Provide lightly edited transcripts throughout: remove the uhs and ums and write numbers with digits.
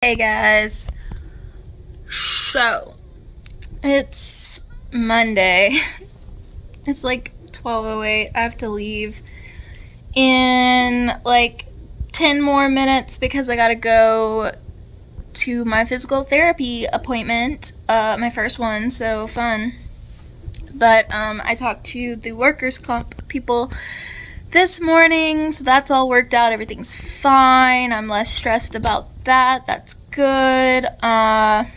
Hey guys, so it's Monday. It's like 12:08. I have to leave in like 10 more minutes because I gotta go to my physical therapy appointment, my first one, so fun. But I talked to the workers' comp people this morning, so that's all worked out. Everything's fine. I'm less stressed about that. That's good. I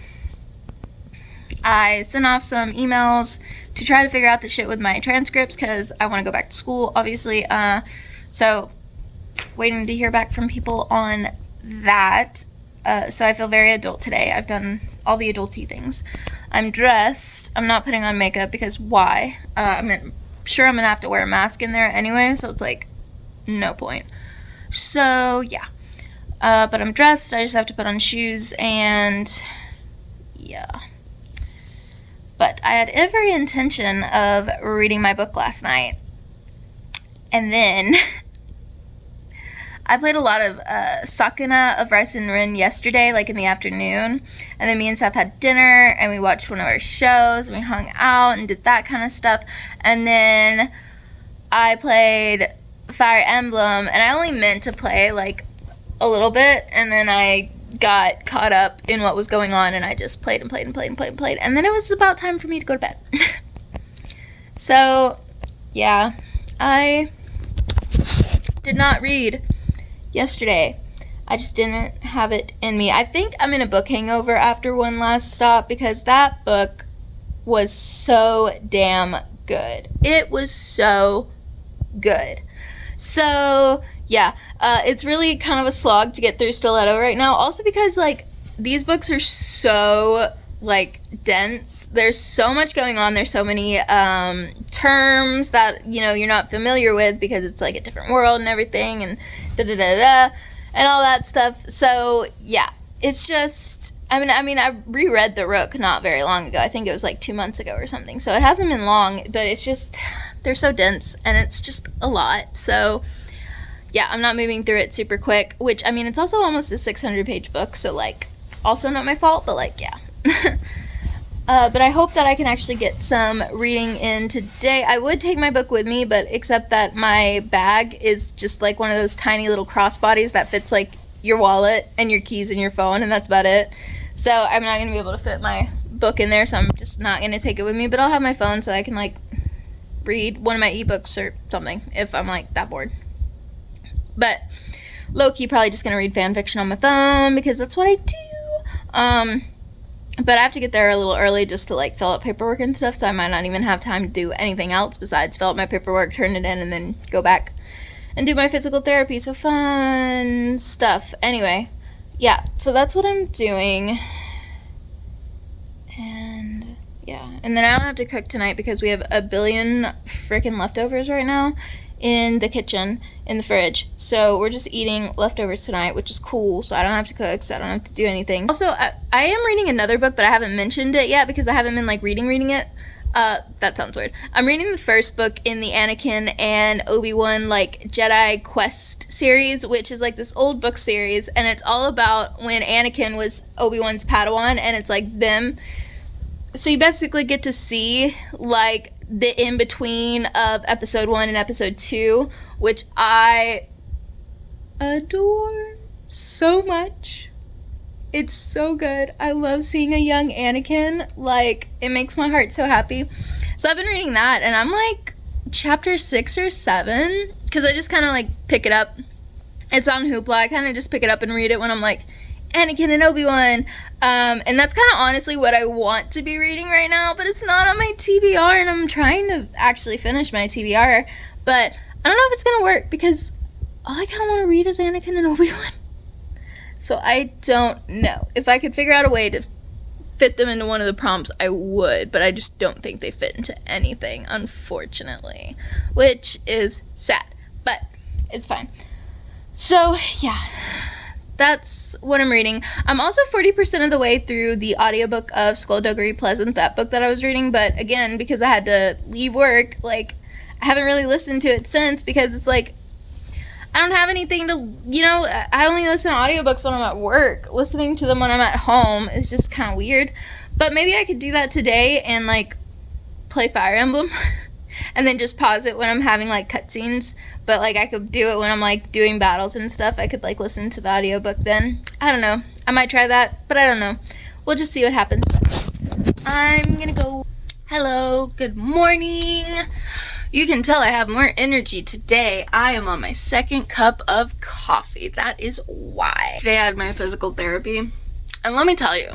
sent off some emails to try to figure out the shit with my transcripts because I want to go back to school, obviously. So waiting to hear back from people on that. So I feel very adult today. I've done all the adulty things. I'm dressed. I'm not putting on makeup because why? I'm sure I'm gonna have to wear a mask in there anyway, so it's like no point. So yeah. But I'm dressed. I just have to put on shoes and yeah. But I had every intention of reading my book last night. And then I played a lot of Sakuna of Rice and Rin yesterday, like in the afternoon. And then me and Seth had dinner and we watched one of our shows and we hung out and did that kind of stuff. And then I played Fire Emblem and I only meant to play like a little bit, and then I got caught up in what was going on and I just played and played. And then it was about time for me to go to bed. So yeah, I did not read yesterday. I just didn't have it in me. I think I'm in a book hangover after One Last Stop because that book was so damn good. It was so good. So yeah, it's really kind of a slog to get through Stiletto right now. Also because like these books are so like dense. There's so much going on. There's so many terms that you're not familiar with because it's like a different world and everything and and all that stuff. So yeah, it's just I mean I reread The Rook not very long ago. I think it was like 2 months ago or something. So it hasn't been long, but it's just they're so dense and it's just a lot. So yeah, I'm not moving through it super quick, which I mean it's also almost a 600-page book, so like also not my fault, but like yeah. But I hope that I can actually get some reading in today. I would take my book with me, but except that my bag is just like one of those tiny little crossbodies that fits like your wallet and your keys and your phone, and that's about it. So I'm not going to be able to fit my book in there, so I'm just not going to take it with me, but I'll have my phone so I can like read one of my ebooks or something if I'm like that bored. But low-key probably just going to read fan fiction on my phone because that's what I do. But I have to get there a little early just to like fill out paperwork and stuff, so I might not even have time to do anything else besides fill out my paperwork, turn it in, and then go back and do my physical therapy. So fun stuff. Anyway, yeah, so that's what I'm doing. And yeah, and then I don't have to cook tonight because we have a billion freaking leftovers right now in the kitchen, in the fridge. So we're just eating leftovers tonight, which is cool. So I don't have to cook, so I don't have to do anything. Also, I am reading another book, but I haven't mentioned it yet because I haven't been like reading it. That sounds weird. I'm reading the first book in the Anakin and Obi-Wan like Jedi Quest series, which is like this old book series, and it's all about when Anakin was Obi-Wan's Padawan, and it's like them. So you basically get to see like the in-between of episode 1 and episode 2, which I adore so much. It's so good. I love seeing a young Anakin. Like, it makes my heart so happy. So I've been reading that, and I'm like chapter 6 or 7, because I just kind of like pick it up. It's on Hoopla. I kind of just pick it up and read it when I'm like, Anakin and Obi-Wan. And that's kind of honestly what I want to be reading right now, but it's not on my TBR, and I'm trying to actually finish my TBR, but I don't know if it's gonna work because all I kind of want to read is Anakin and Obi-Wan. So I don't know. If I could figure out a way to fit them into one of the prompts, I would, but I just don't think they fit into anything, unfortunately, which is sad, but it's fine. So yeah, that's what I'm reading. I'm also 40% of the way through the audiobook of Skullduggery Pleasant, that book that I was reading, but again, because I had to leave work, like, I haven't really listened to it since because it's like, I don't have anything to, I only listen to audiobooks when I'm at work. Listening to them when I'm at home is just kind of weird. But maybe I could do that today and, like, play Fire Emblem. And then just pause it when I'm having, like, cutscenes. But, like, I could do it when I'm, like, doing battles and stuff. I could, like, listen to the audiobook then. I don't know. I might try that, but I don't know. We'll just see what happens. I'm gonna go. Hello, good morning. You can tell I have more energy today. I am on my second cup of coffee. That is why. Today I had my physical therapy. And let me tell you,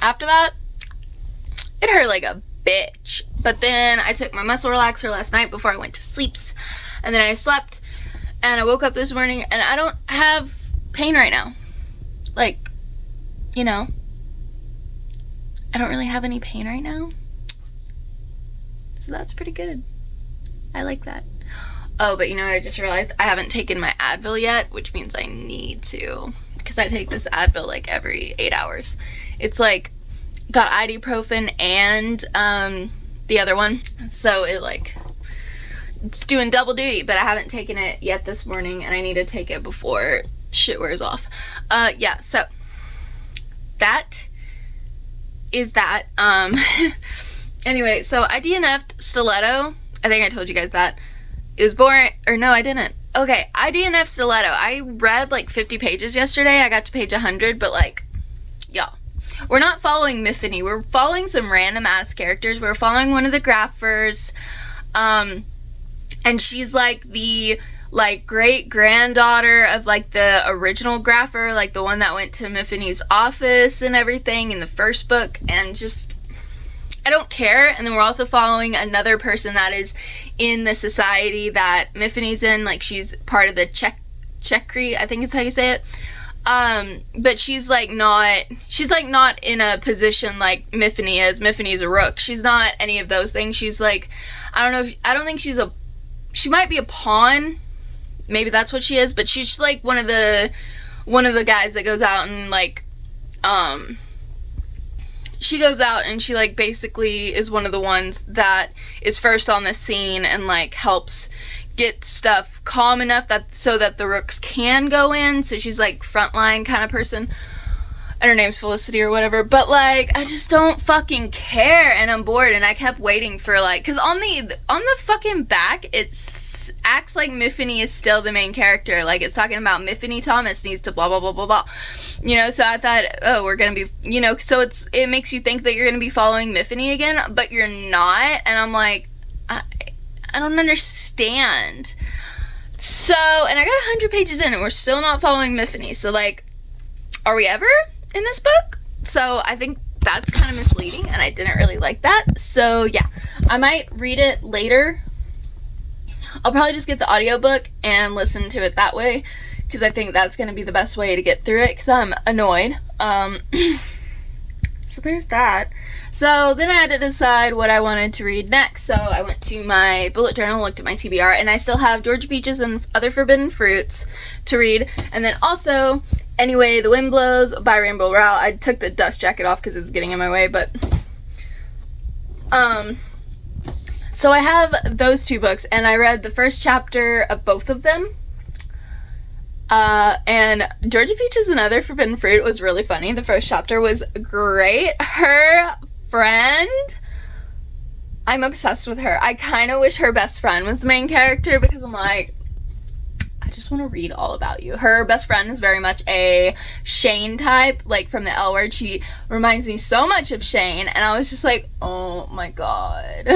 after that, it hurt like a bitch. But then I took my muscle relaxer last night before I went to sleep. And then I slept. And I woke up this morning and I don't have pain right now. Like, I don't really have any pain right now. So that's pretty good. I like that. Oh, but you know what I just realized? I haven't taken my Advil yet, which means I need to. Because I take this Advil like every 8 hours. It's like, got ibuprofen and the other one. So it's doing double duty, but I haven't taken it yet this morning and I need to take it before shit wears off. Yeah, so that is that. Anyway, so I DNF'd Stiletto. I think I told you guys that. It was boring, or no, I didn't. Okay, I DNF'd Stiletto. I read like 50 pages yesterday. I got to page 100, but like, y'all, we're not following Miffany. We're following some random ass characters. We're following one of the graphers, and she's like the great granddaughter of like the original grapher, like the one that went to Miffany's office and everything in the first book, and just, I don't care. And then we're also following another person that is in the society that Miffany's in. Like, she's part of the Chekri, I think is how you say it. But she's not in a position like Miffany is. Miffany's a rook. She's not any of those things. She's like, I don't think she might be a pawn. Maybe that's what she is, but she's like one of the guys that goes out and like, she goes out and she like basically is one of the ones that is first on the scene and like helps get stuff calm enough so that the rooks can go in. So she's like frontline kind of person. And her name's Felicity or whatever. But like, I just don't fucking care and I'm bored. And I kept waiting for like, cause on the fucking back, it acts like Miffany is still the main character. Like, it's talking about Miffany Thomas needs to blah, blah, blah, blah, blah. So I thought, oh, we're gonna be, so it makes you think that you're gonna be following Miffany again, but you're not. And I'm like, I don't understand. So, and I got 100 pages in and we're still not following Miffany. So like, are we ever in this book? So I think that's kind of misleading and I didn't really like that. So yeah, I might read it later. I'll probably just get the audiobook and listen to it that way because I think that's going to be the best way to get through it because I'm annoyed. So there's that. So then I had to decide what I wanted to read next. So I went to my bullet journal, looked at my TBR, and I still have Georgia Peaches and Other Forbidden Fruits to read. And then also, Anyway, The Wind Blows by Rainbow Rowell. I took the dust jacket off because it was getting in my way, but so I have those two books, and I read the first chapter of both of them. And Georgia Peaches and Other Forbidden Fruit was really funny. The first chapter was great. Her friend, I'm obsessed with her. I kind of wish her best friend was the main character because I'm like, I just want to read all about you. Her best friend is very much a Shane type, like from the L Word. She reminds me so much of Shane, and I was just like, oh my god.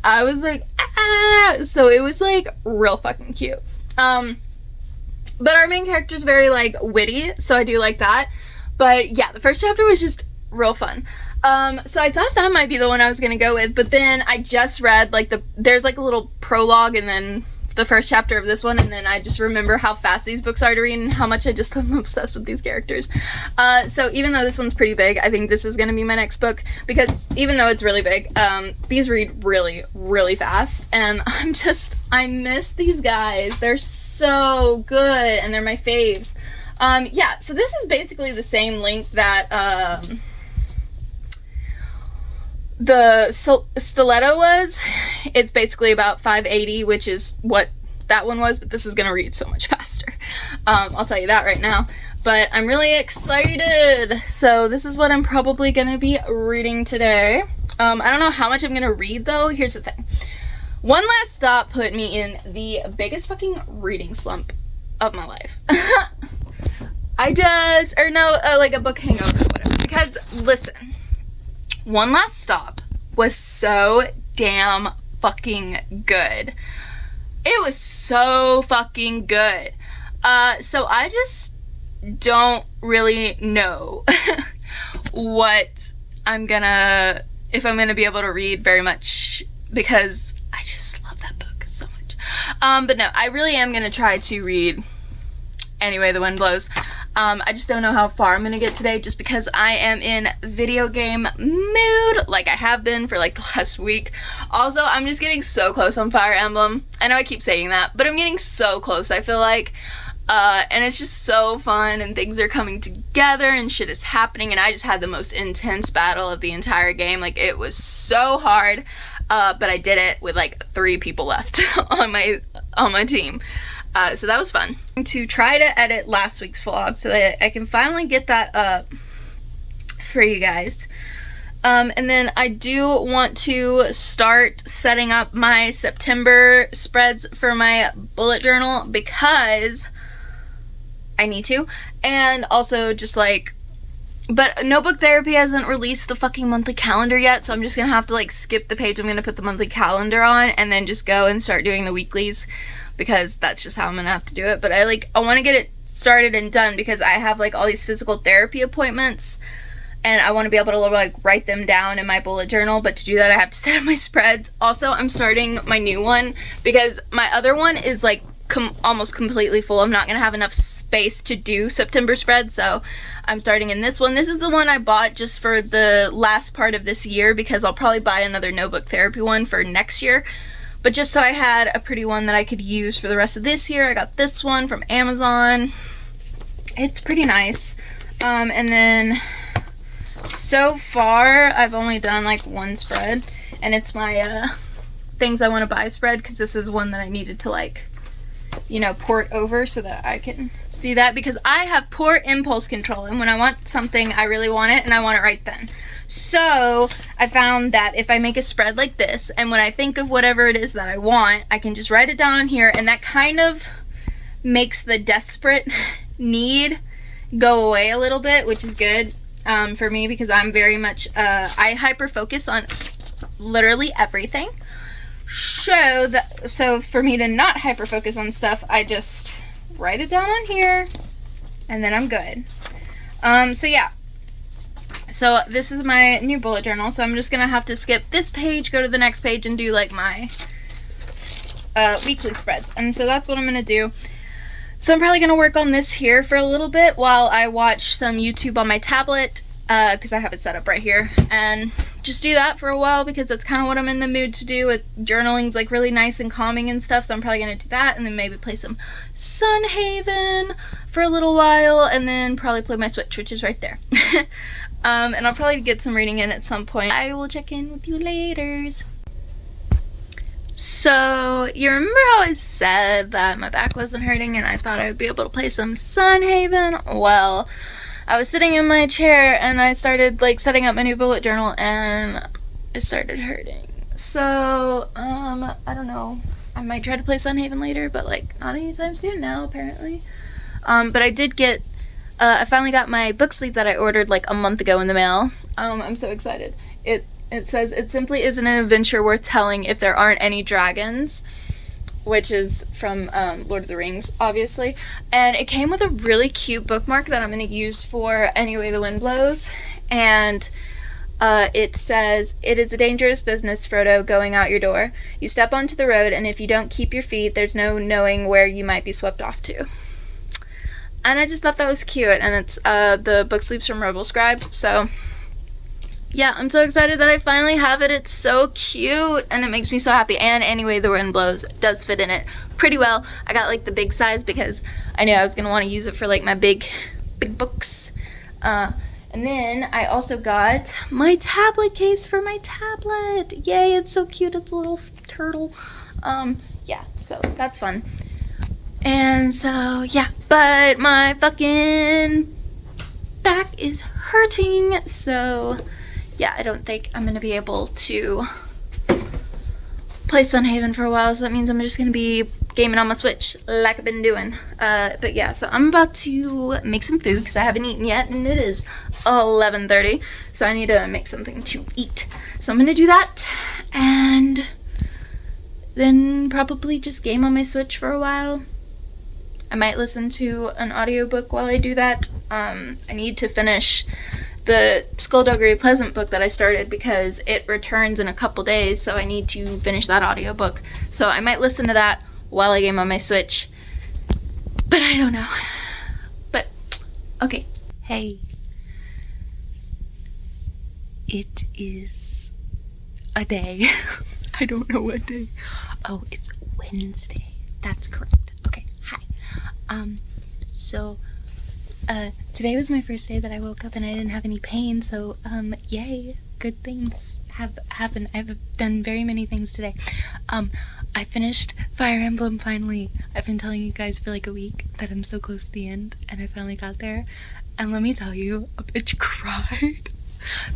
I was like, ah! So it was like real fucking cute. But our main character is very like witty, so I do like that. But yeah, the first chapter was just real fun. So I thought that might be the one I was gonna go with, but then I just read like there's like a little prologue and then the first chapter of this one, and then I just remember how fast these books are to read and how much I just am obsessed with these characters. So even though this one's pretty big, I think this is gonna be my next book because even though it's really big, these read really, really fast, and I miss these guys. They're so good, and they're my faves. Yeah, so this is basically the same length that, the Stiletto was. It's basically about 580, which is what that one was, but this is gonna read so much faster. I'll tell you that right now. But I'm really excited. So this is what I'm probably going to be reading today. I don't know how much I'm going to read, though. Here's the thing. One Last Stop put me in the biggest fucking reading slump of my life. Like a book hangover or whatever. Because, listen, One Last Stop was so damn fucking good. It was so fucking good. So I just don't really know what if I'm gonna be able to read very much, because I just love that book so much. But no, I really am gonna try to read Anyway the Wind Blows. I just don't know how far I'm gonna get today, just because I am in video game mood, like I have been for like the last week. Also, I'm just getting so close on Fire Emblem. I know I keep saying that, but I'm getting so close, I feel like. And it's just so fun, and things are coming together, and shit is happening, and I just had the most intense battle of the entire game. Like, it was so hard, but I did it with like 3 people left on my team. So that was fun. I'm going to try to edit last week's vlog so that I can finally get that up for you guys. And then I do want to start setting up my September spreads for my bullet journal, because I need to. And also just like, but Notebook Therapy hasn't released the fucking monthly calendar yet, so I'm just gonna have to like skip the page I'm gonna put the monthly calendar on, and then just go and start doing the weeklies, because that's just how I'm gonna have to do it. But I want to get it started and done, because I have like all these physical therapy appointments, and I want to be able to like write them down in my bullet journal. But to do that, I have to set up my spreads. Also, I'm starting my new one, because my other one is like almost completely full. I'm not gonna have enough space to do September spreads, so I'm starting in this one. This is the one I bought just for the last part of this year, because I'll probably buy another Notebook Therapy one for next year. But just so I had a pretty one that I could use for the rest of this year, I got this one from Amazon. It's pretty nice. And then so far I've only done like one spread, and it's my things I want to buy spread, because this is one that I needed to like, you know, port over so that I can see that, because I have poor impulse control, and when I want something, I really want it, and I want it right then. So I found that if I make a spread like this, and when I think of whatever it is that I want, I can just write it down on here, and that kind of makes the desperate need go away a little bit, which is good for me, because I'm very much, I hyper focus on literally everything. So for me to not hyper focus on stuff, I just write it down on here, and then I'm good. So yeah. So this is my new bullet journal, so I'm just gonna have to skip this page, go to the next page, and do like my weekly spreads. And so that's what I'm gonna do. So I'm probably gonna work on this here for a little bit while I watch some YouTube on my tablet, because I have it set up right here, and just do that for a while, because that's kind of what I'm in the mood to do. Journaling's like really nice and calming and stuff, so I'm probably gonna do that, and then maybe play some Sunhaven for a little while, and then probably play my Switch, which is right there. And I'll probably get some reading in at some point. I will check in with you later. So, you remember how I said that my back wasn't hurting and I thought I would be able to play some Sunhaven? Well, I was sitting in my chair and I started like setting up my new bullet journal, and it started hurting. So, I don't know. I might try to play Sunhaven later, but like not anytime soon now, apparently. But I did get I finally got my book sleeve that I ordered like a month ago in the mail. I'm so excited. It says, "It simply isn't an adventure worth telling if there aren't any dragons," which is from Lord of the Rings, obviously. And it came with a really cute bookmark that I'm going to use for Anyway the Wind Blows. And it says, "It is a dangerous business, Frodo, going out your door. You step onto the road, and if you don't keep your feet, there's no knowing where you might be swept off to." And I just thought that was cute, and it's the book sleeves from Roboscribe, so yeah, I'm so excited that I finally have it. It's so cute, and it makes me so happy. And Anyway the Wind Blows does fit in it pretty well. I got like the big size because I knew I was going to want to use it for like my big books. And then I also got my tablet case for my tablet. Yay, it's so cute. It's a little turtle. Yeah, so that's fun. And so, yeah, but my fucking back is hurting, so yeah, I don't think I'm gonna be able to play Sunhaven for a while, so that means I'm just gonna be gaming on my Switch like I've been doing. But yeah, so I'm about to make some food because I haven't eaten yet, and it is 11:30, so I need to make something to eat. So I'm gonna do that, and then probably just game on my Switch for a while. I might listen to an audiobook while I do that. I need to finish the Skullduggery Pleasant book that I started because it returns in a couple days, so I need to finish that audiobook. So I might listen to that while I game on my Switch, but I don't know. But, okay. Hey. It is a day. I don't know what day. Oh, it's Wednesday. That's correct. Okay, hi. Today was my first day that I woke up and I didn't have any pain, so, yay. Good things have happened. I've done very many things today. I finished Fire Emblem finally. I've been telling you guys for like a week that I'm so close to the end, and I finally got there. And let me tell you, a bitch cried.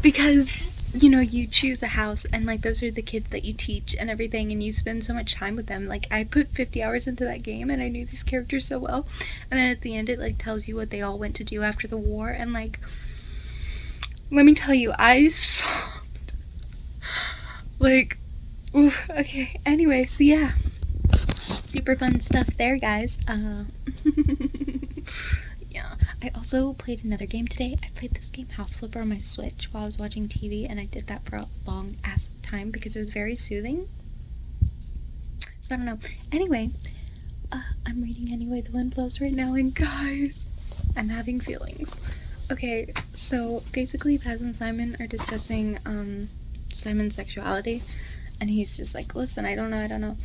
Because, you know, you choose a house, and like those are the kids that you teach and everything, and you spend so much time with them. Like, I put 50 hours into that game, and I knew these characters so well. And then at the end, it like tells you what they all went to do after the war, and like, let me tell you, I sobbed. Like, oof, okay, anyway, so yeah, super fun stuff there, guys. Yeah, I also played another game today. I played this game, House Flipper, on my Switch while I was watching TV, and I did that for a long ass time because it was very soothing. So I don't know. Anyway, I'm reading Anyway the Wind Blows right now, and guys, I'm having feelings. Okay, so basically Paz and Simon are discussing Simon's sexuality, and he's just like, listen, I don't know.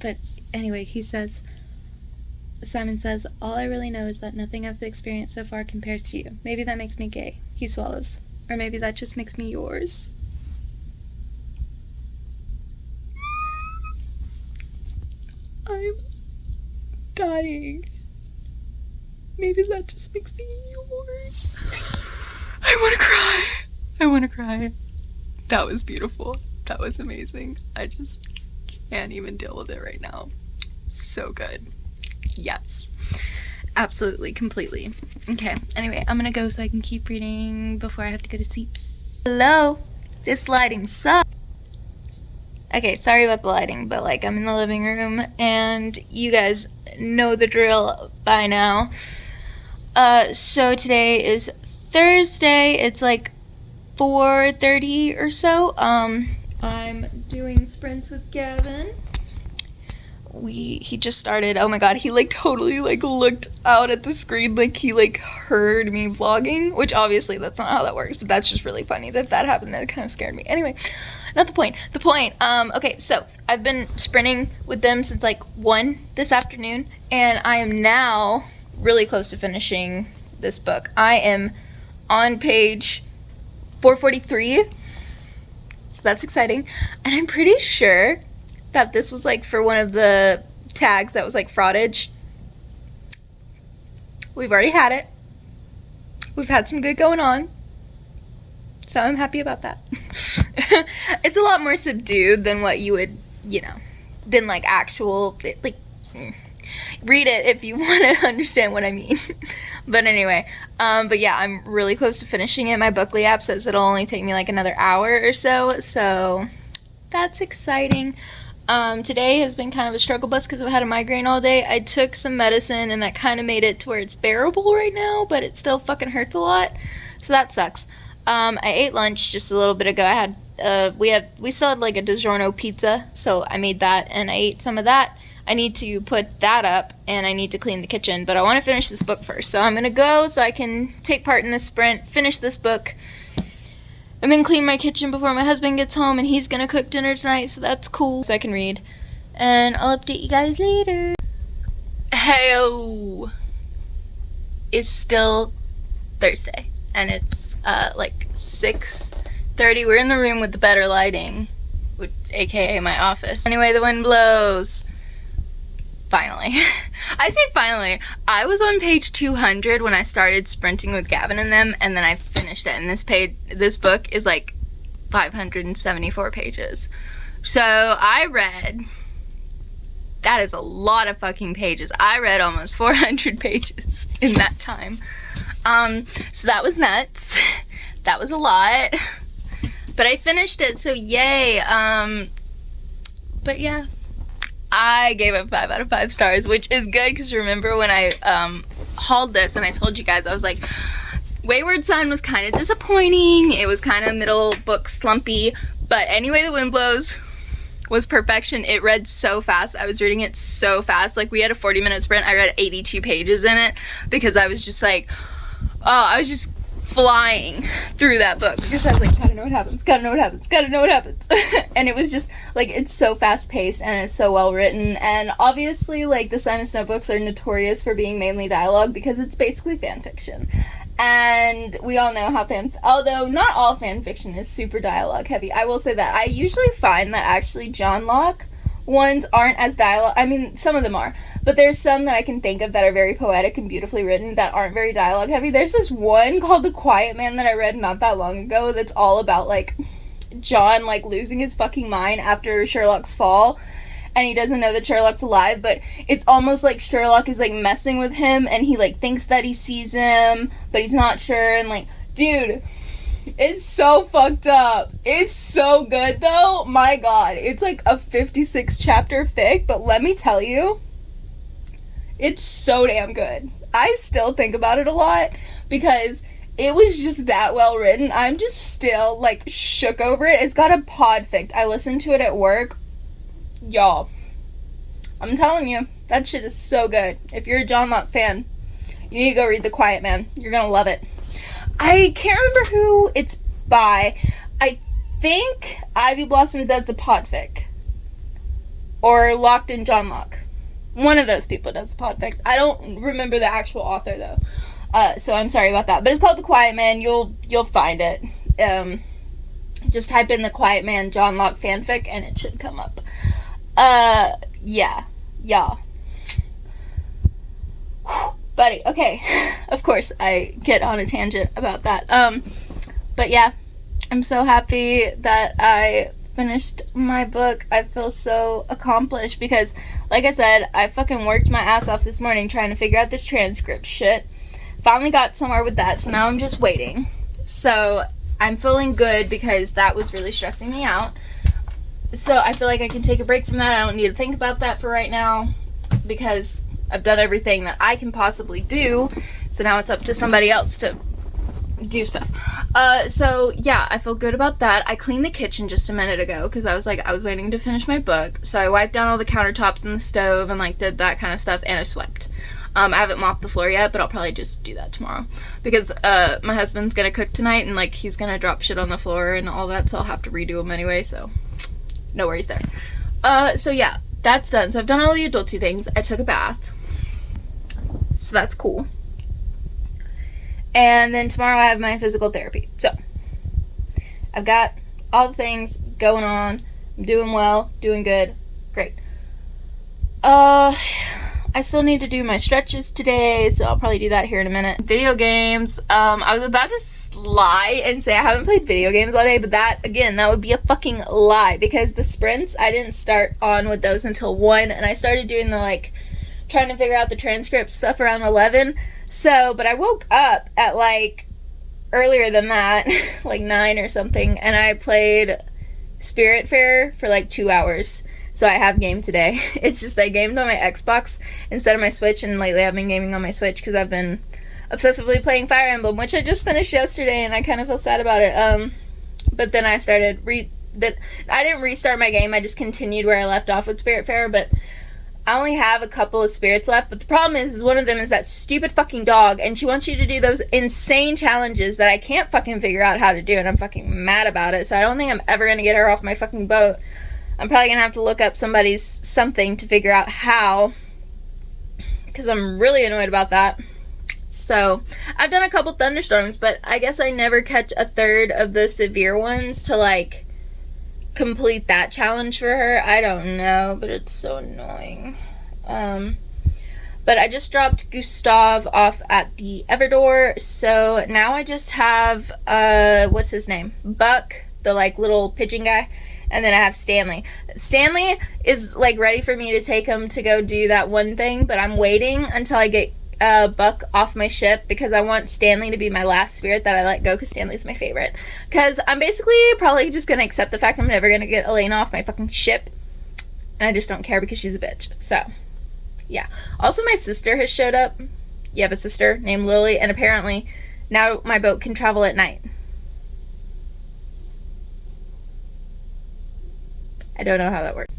But anyway, Simon says, all I really know is that nothing I've experienced so far compares to you. Maybe that makes me gay. He swallows. Or maybe that just makes me yours. I'm dying. Maybe that just makes me yours. I want to cry. That was beautiful. That was amazing. I just can't even deal with it right now. So good. Yes. Absolutely, completely. Okay, anyway, I'm gonna go so I can keep reading before I have to go to sleep. Hello? This lighting sucks. Okay, sorry about the lighting, but like, I'm in the living room, and you guys know the drill by now. So today is Thursday. It's like 4:30 or so. I'm doing sprints with Gavin. He just started. Oh my god, he like totally like looked out at the screen like he like heard me vlogging, which obviously that's not how that works, but that's just really funny that happened. That kind of scared me. Anyway, not the point. Okay, so I've been sprinting with them since like 1 this afternoon, and I am now really close to finishing this book. I am on page 443, so that's exciting, and I'm pretty sure that this was like for one of the tags that was like fraudage. We've already had it. We've had some good going on, so I'm happy about that. It's a lot more subdued than what you would, you know, than like actual, like, read it if you want to understand what I mean. But anyway, but yeah, I'm really close to finishing it. My Bookly app says it'll only take me like another hour or so that's exciting. Today has been kind of a struggle bus because I've had a migraine all day. I took some medicine and that kind of made it to where it's bearable right now, but it still fucking hurts a lot, so that sucks. I ate lunch just a little bit ago. I had we still had like a DiGiorno pizza, so I made that and I ate some of that. I need to put that up and I need to clean the kitchen, but I want to finish this book first, so I'm gonna go so I can take part in this sprint, finish this book, and then clean my kitchen before my husband gets home, and he's gonna cook dinner tonight, so that's cool, so I can read. And I'll update you guys later. Heyo! It's still Thursday, and it's like 6:30. We're in the room with the better lighting, aka my office. Anyway, the wind blows. finally. I say finally. I was on page 200 when I started sprinting with Gavin and them, and then I finished it. And this book is like 574 pages. So I read, that is a lot of fucking pages. I read almost 400 pages in that time. So that was nuts. That was a lot. But I finished it, so yay. But yeah. I gave it 5 out of 5 stars, which is good, because remember when I hauled this and I told you guys, I was like, Wayward Son was kind of disappointing. It was kind of middle book slumpy, but Anyway the Wind Blows was perfection. It read so fast. I was reading it so fast. Like, we had a 40-minute sprint. I read 82 pages in it because I was just like, oh, I was just flying through that book because I was like, gotta know what happens, gotta know what happens, gotta know what happens. And it was just like, it's so fast paced and it's so well written. And obviously, like, the Simon Snow books are notorious for being mainly dialogue because it's basically fan fiction. And we all know how although not all fan fiction is super dialogue heavy. I will say that I usually find that actually John Locke ones aren't as dialogue. I mean, some of them are, but there's some that I can think of that are very poetic and beautifully written that aren't very dialogue heavy. There's this one called The Quiet Man that I read not that long ago that's all about, like, John, like, losing his fucking mind after Sherlock's fall, and he doesn't know that Sherlock's alive, but it's almost like Sherlock is, like, messing with him, and he, like, thinks that he sees him, but he's not sure, and, like, dude, it's so fucked up. It's so good, though. My God. It's like a 56 chapter fic, but let me tell you, it's so damn good. I still think about it a lot because it was just that well written. I'm just still, like, shook over it. It's got a podfic. I listened to it at work. Y'all, I'm telling you, that shit is so good. If you're a John Locke fan, you need to go read The Quiet Man. You're gonna love it. I can't remember who it's by. I think Ivy Blossom does the podfic. Or Locked in John Locke. One of those people does the podfic. I don't remember the actual author, though. So I'm sorry about that. But it's called The Quiet Man. You'll find it. Just type in The Quiet Man John Locke fanfic and it should come up. Yeah. Buddy, okay. Of course, I get on a tangent about that. But yeah, I'm so happy that I finished my book. I feel so accomplished because, like I said, I fucking worked my ass off this morning trying to figure out this transcript shit. Finally got somewhere with that, so now I'm just waiting. So I'm feeling good because that was really stressing me out. So I feel like I can take a break from that. I don't need to think about that for right now because I've done everything that I can possibly do, so now it's up to somebody else to do stuff. So yeah, I feel good about that. I cleaned the kitchen just a minute ago because I was waiting to finish my book. So I wiped down all the countertops and the stove and, like, did that kind of stuff, and I swept. I haven't mopped the floor yet, but I'll probably just do that tomorrow because my husband's gonna cook tonight and, like, he's gonna drop shit on the floor and all that, so I'll have to redo them anyway, so no worries there. So yeah, that's done. So I've done all the adulty things. I took a bath. So that's cool. And then tomorrow I have my physical therapy. So I've got all the things going on. I'm doing well, doing good. Great. I still need to do my stretches today, so I'll probably do that here in a minute. Video games. I was about to lie and say I haven't played video games all day, but that, again, that would be a fucking lie because the sprints, I didn't start on with those until 1, and I started doing the, like, trying to figure out the transcript stuff around 11. So, but I woke up at, like, earlier than that, like 9 or something, and I played Spiritfarer for like 2 hours. So I have game today. It's just I gamed on my Xbox instead of my Switch, and lately I've been gaming on my Switch because I've been obsessively playing Fire Emblem, which I just finished yesterday, and I kind of feel sad about it. But then I started I didn't restart my game. I just continued where I left off with Spiritfarer, but I only have a couple of spirits left, but the problem is one of them is that stupid fucking dog, and she wants you to do those insane challenges that I can't fucking figure out how to do, and I'm fucking mad about it, so I don't think I'm ever gonna get her off my fucking boat. I'm probably gonna have to look up somebody's something to figure out how, because I'm really annoyed about that. So, I've done a couple thunderstorms, but I guess I never catch a third of the severe ones to, like, complete that challenge for her. I don't know, but it's so annoying. But I just dropped Gustav off at the Everdoor, so now I just have, what's his name? Buck, the, like, little pigeon guy, and then I have Stanley. Stanley is, like, ready for me to take him to go do that one thing, but I'm waiting until I get Buck off my ship, because I want Stanley to be my last spirit that I let go, because Stanley's my favorite. Because I'm basically probably just going to accept the fact I'm never going to get Elena off my fucking ship, and I just don't care because she's a bitch, so... yeah. Also, my sister has showed up. You have a sister named Lily, and apparently now my boat can travel at night. I don't know how that works.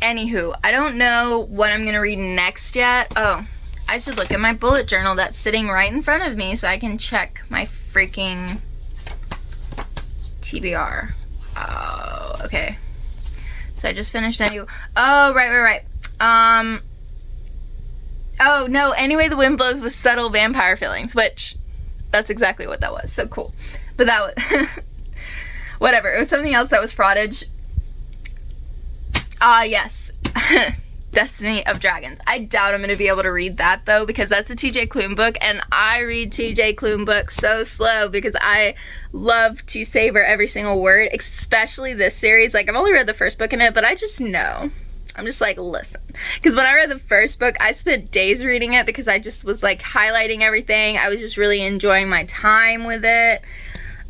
Anywho, I don't know what I'm going to read next yet. Oh, I should look at my bullet journal that's sitting right in front of me so I can check my freaking TBR. Oh, okay. So I just finished a new... oh, right. Oh, no, Anyway the Wind Blows with subtle vampire feelings, which, that's exactly what that was, so cool. But that was, whatever, it was something else that was fraudage. Yes, Destiny of Dragons. I doubt I'm going to be able to read that, though, because that's a TJ Klune book, and I read TJ Klune books so slow because I love to savor every single word, especially this series. Like, I've only read the first book in it, but I just know. I'm just like, listen. Because when I read the first book, I spent days reading it because I just was like highlighting everything. I was just really enjoying my time with it.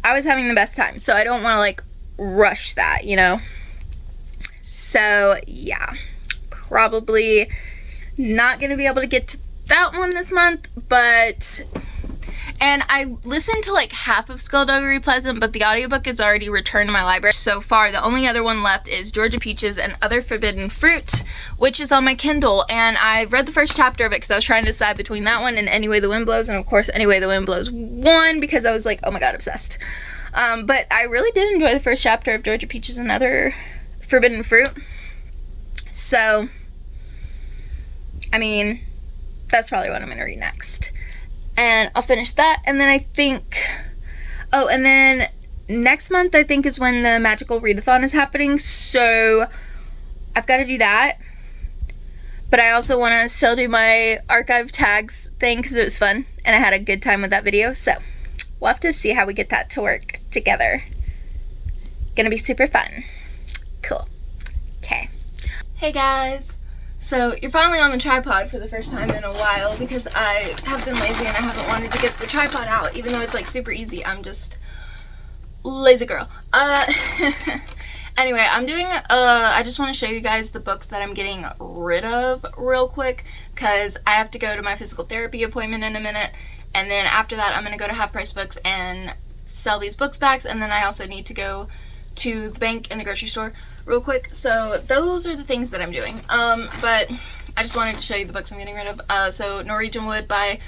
I was having the best time. So I don't want to like rush that, you know? So yeah, probably not going to be able to get to that one this month, but... and I listened to like half of Skullduggery Pleasant, but the audiobook is already returned to my library. So far, the only other one left is Georgia Peaches and Other Forbidden Fruit, which is on my Kindle. And I read the first chapter of it because I was trying to decide between that one and Anyway the Wind Blows. And of course, Anyway the Wind Blows won because I was like, oh my god, obsessed. But I really did enjoy the first chapter of Georgia Peaches and Other Forbidden Fruit. So, I mean, that's probably what I'm going to read next. And I'll finish that, and then I think, oh, and then next month I think is when the Magical Readathon is happening, so I've got to do that, but I also want to still do my archive tags thing, because it was fun, and I had a good time with that video, so we'll have to see how we get that to work together. Gonna be super fun. Cool. Okay. Hey guys. So, you're finally on the tripod for the first time in a while because I have been lazy and I haven't wanted to get the tripod out, even though it's like super easy. I'm just lazy girl. Anyway, I'm doing, I just want to show you guys the books that I'm getting rid of real quick because I have to go to my physical therapy appointment in a minute, and then after that I'm going to go to Half Price Books and sell these books back, and then I also need to go to the bank and the grocery store real quick. So those are the things that I'm doing. But I just wanted to show you the books I'm getting rid of. So Norwegian Wood by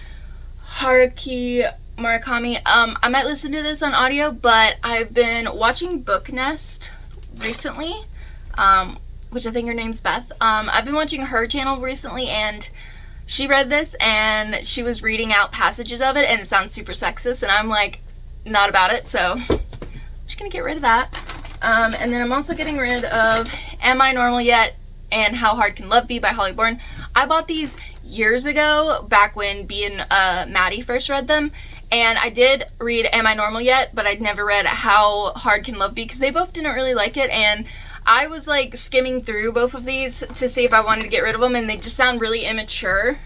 Haruki Murakami. I might listen to this on audio, but I've been watching Book Nest recently, which I think her name's Beth. I've been watching her channel recently, and she read this and she was reading out passages of it, and it sounds super sexist, and I'm like, not about it, so I'm just gonna get rid of that. And then I'm also getting rid of Am I Normal Yet? And How Hard Can Love Be by Holly Bourne. I bought these years ago, back when B and Maddie first read them, and I did read Am I Normal Yet? But I'd never read How Hard Can Love Be because they both didn't really like it, and I was like skimming through both of these to see if I wanted to get rid of them, and they just sound really immature.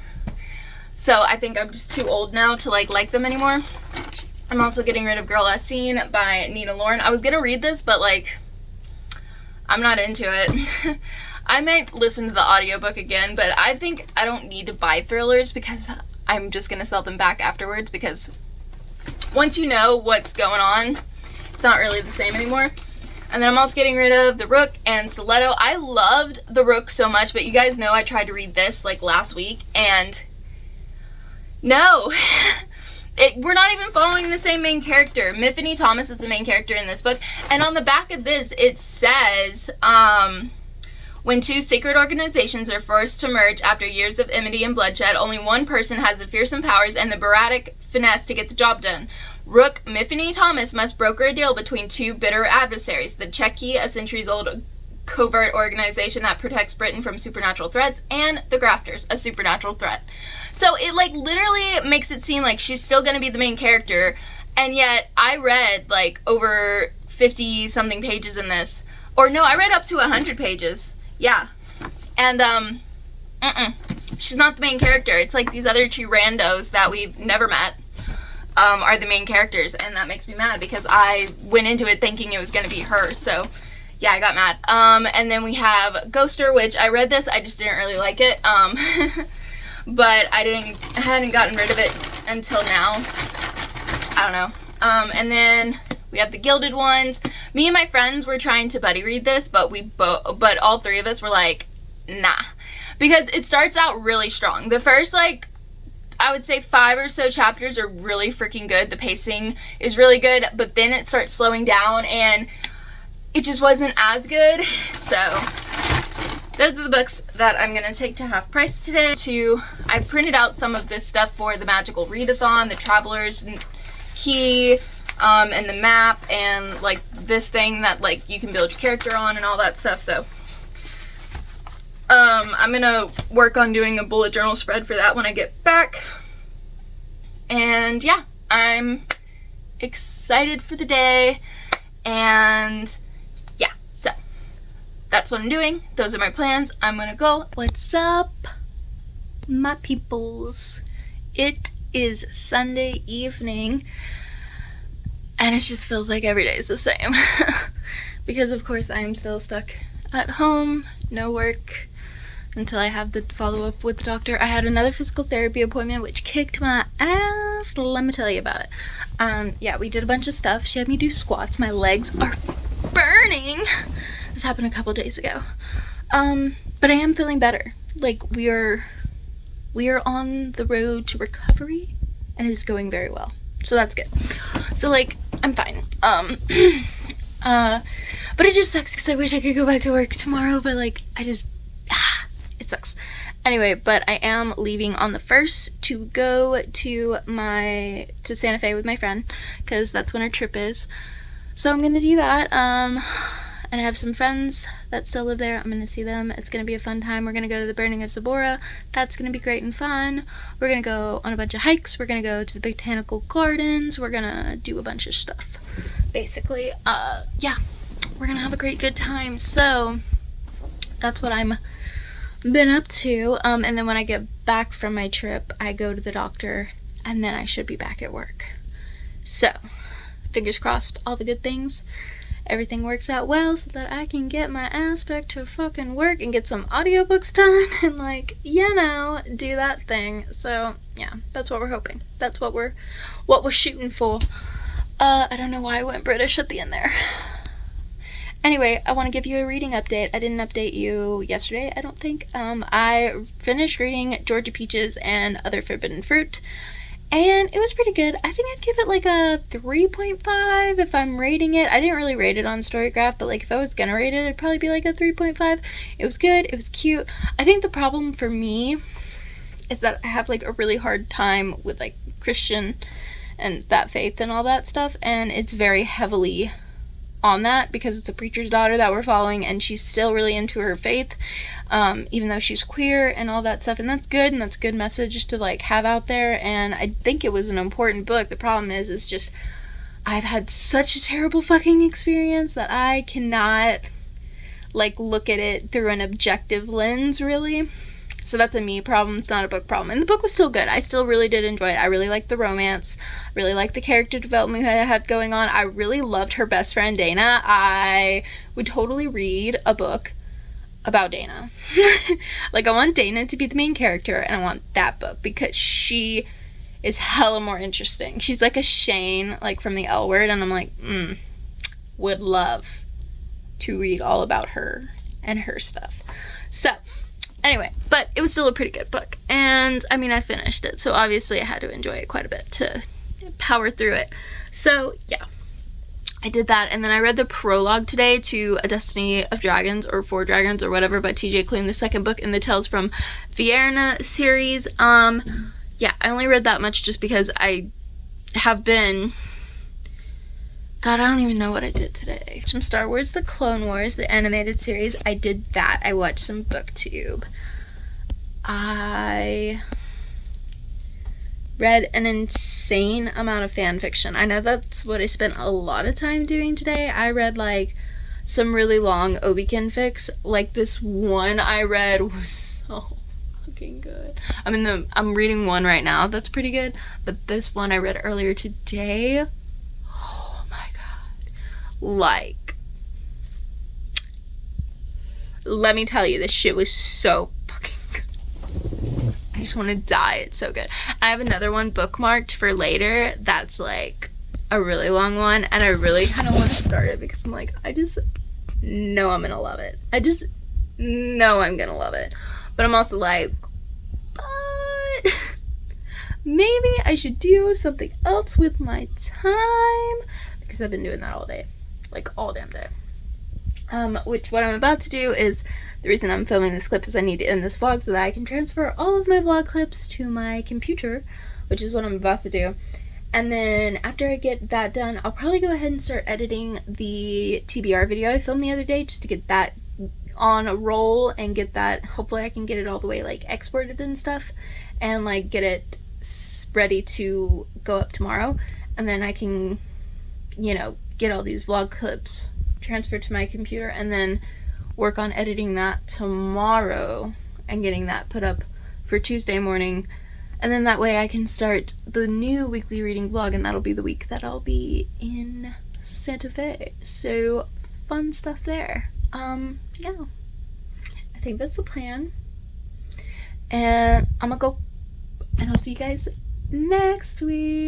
So I think I'm just too old now to like them anymore. I'm also getting rid of Girl As Seen by Nina Lauren. I was gonna read this, but like, I'm not into it. I might listen to the audiobook again, but I think I don't need to buy thrillers because I'm just gonna sell them back afterwards, because once you know what's going on, it's not really the same anymore. And then I'm also getting rid of The Rook and Stiletto. I loved The Rook so much, but you guys know I tried to read this like last week, and no. We're not even following the same main character. Miffany Thomas is the main character in this book. And on the back of this, it says, when two secret organizations are forced to merge after years of enmity and bloodshed, only one person has the fearsome powers and the Baratic finesse to get the job done. Rook Miffany Thomas must broker a deal between two bitter adversaries, the Cheki, a centuries-old covert organization that protects Britain from supernatural threats, and the Grafters, a supernatural threat. So it, like, literally makes it seem like she's still gonna be the main character, and yet I read, like, over 50-something pages in this. Or no, I read up to 100 pages. Yeah. And, she's not the main character. It's like these other two randos that we've never met are the main characters, and that makes me mad because I went into it thinking it was gonna be her, so yeah, I got mad. And then we have Ghoster, which I read this, I just didn't really like it, but I hadn't gotten rid of it until now. I don't know. And then we have the Gilded Ones. Me and my friends were trying to buddy read this, but but all three of us were like, nah. Because it starts out really strong. The first, like, I would say 5 or so chapters are really freaking good. The pacing is really good, but then it starts slowing down and it just wasn't as good. So those are the books that I'm gonna take to half price today. I printed out some of this stuff for the Magical Readathon, the Traveler's Key, and the map, and like this thing that like you can build your character on and all that stuff. So I'm gonna work on doing a bullet journal spread for that when I get back. And yeah, I'm excited for the day, and yeah, so that's what I'm doing. Those are my plans. I'm gonna go. What's up, my peoples? It is Sunday evening, and it just feels like every day is the same. Because of course I am still stuck at home, no work, until I have the follow-up with the doctor. I had another physical therapy appointment, which kicked my ass. Let me tell you about it. Yeah, we did a bunch of stuff. She had me do squats. My legs are burning. This happened a couple days ago. But I am feeling better. Like, we are on the road to recovery, and it's going very well. So that's good. So, like, I'm fine. But it just sucks because I wish I could go back to work tomorrow, but, like, it sucks. Anyway, but I am leaving on the 1st to go to Santa Fe with my friend, because that's when our trip is. So I'm gonna do that. And I have some friends that still live there. I'm gonna see them. It's gonna be a fun time. We're gonna go to the Burning of Zabora. That's gonna be great and fun. We're gonna go on a bunch of hikes. We're gonna go to the botanical gardens. We're gonna do a bunch of stuff. Basically, yeah, we're gonna have a great good time. So that's what I'm been up to. And then when I get back from my trip, I go to the doctor, and then I should be back at work. So fingers crossed, all the good things, everything works out well, so that I can get my ass back to fucking work and get some audiobooks done and, like, you know, do that thing. So yeah, that's what we're hoping. That's what we're shooting for. I don't know why I went British at the end there. Anyway, I want to give you a reading update. I didn't update you yesterday, I don't think. I finished reading Georgia Peaches and Other Forbidden Fruit, and it was pretty good. I think I'd give it like a 3.5 if I'm rating it. I didn't really rate it on Storygraph, but like if I was gonna rate it, it'd probably be like a 3.5. It was good. It was cute. I think the problem for me is that I have like a really hard time with like Christian and that faith and all that stuff, and it's very heavily on that because it's a preacher's daughter that we're following, and she's still really into her faith, even though she's queer and all that stuff, and that's good, and that's a good message to like have out there, and I think it was an important book. The problem is just I've had such a terrible fucking experience that I cannot like look at it through an objective lens, really. So that's a me problem. It's not a book problem. And the book was still good. I still really did enjoy it. I really liked the romance. I really liked the character development I had going on. I really loved her best friend, Dana. I would totally read a book about Dana. Like, I want Dana to be the main character, and I want that book because she is hella more interesting. She's like a Shane, like from the L Word, and I'm like, would love to read all about her and her stuff. So anyway, but it was still a pretty good book, and I mean, I finished it, so obviously I had to enjoy it quite a bit to power through it. So yeah, I did that, and then I read the prologue today to A Destiny of Dragons, or Four Dragons, or whatever, by TJ Klune, the second book in the Tales from Vierna series. Yeah, I only read that much just because I have been, God, I don't even know what I did today. Some Star Wars The Clone Wars, the animated series. I did that. I watched some BookTube. I read an insane amount of fan fiction. I know that's what I spent a lot of time doing today. I read like some really long Obikin fics. Like this one I read was so fucking good. I'm reading one right now that's pretty good, but this one I read earlier today, oh my god. Like, let me tell you, this shit was so fucking good. I just want to die. It's so good. I have another one bookmarked for later that's like a really long one, and I really kind of want to start it because I'm like, I just know I'm gonna love it. I just know I'm gonna love it. But I'm also like, but maybe I should do something else with my time, because I've been doing that all day, like all damn day. Which what I'm about to do is, the reason I'm filming this clip is I need to end this vlog so that I can transfer all of my vlog clips to my computer, which is what I'm about to do. And then after I get that done, I'll probably go ahead and start editing the TBR video I filmed the other day, just to get that on a roll and get that, hopefully I can get it all the way like exported and stuff, and like get it ready to go up tomorrow. And then I can, you know, get all these vlog clips transferred to my computer and then work on editing that tomorrow and getting that put up for Tuesday morning. And then that way I can start the new weekly reading vlog, and that'll be the week that I'll be in Santa Fe. So fun stuff there. Yeah, I think that's the plan. And I'm gonna go, and I'll see you guys next week.